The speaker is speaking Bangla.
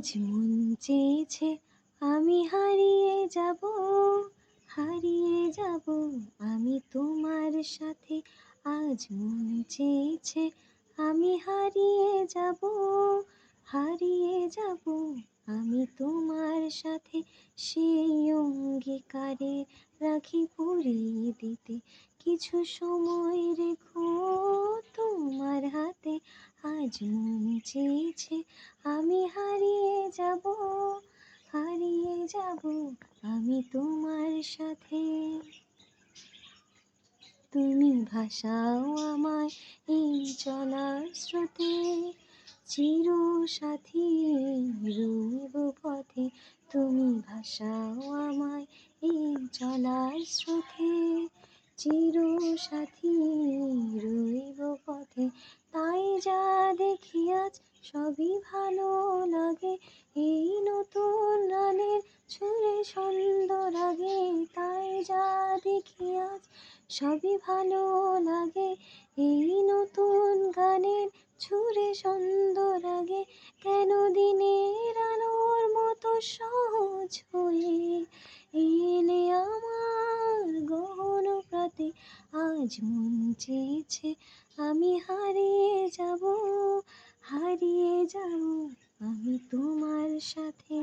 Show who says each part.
Speaker 1: আজ মন চেয়েছে আমি হারিয়ে যাব, হারিয়ে যাব আমি তোমার সাথে। আজ মন চেয়েছে আমি হারিয়ে যাব, হারিয়ে যাব আমি তোমার সাথে। সেই অঙ্গীকারে রাখি পরিয়ে দিতে কিছু সময় রেখো তোমার হাতে। আজ মন চেয়েছে আমি হারিয়ে যাব, হারিয়ে যাব আমি তোমার সাথে। তুমি ভাসাও আমায় এই চলার স্রোতে, চির সাথী রইব পথে। তুমি ভাসাও আমায় এই চলার স্রোতে, চির সাথী রইব পথে। তাই যা দেখি আজ সবই ভালো লাগে, এই নতুন গানের সুরে ছন্দ লাগে। তাই যা দেখি আজ সবই ভালো লাগে, এই নতুন গানের সুরে ছন্দ লাগে। কেন দিনের আলোর মতো সহজ হয়ে এলে আমার গহন প্রাতে। আজ মন চেয়েছে আমি হারিয়ে যাব, হারিয়ে যাব আমি তোমার সাথে।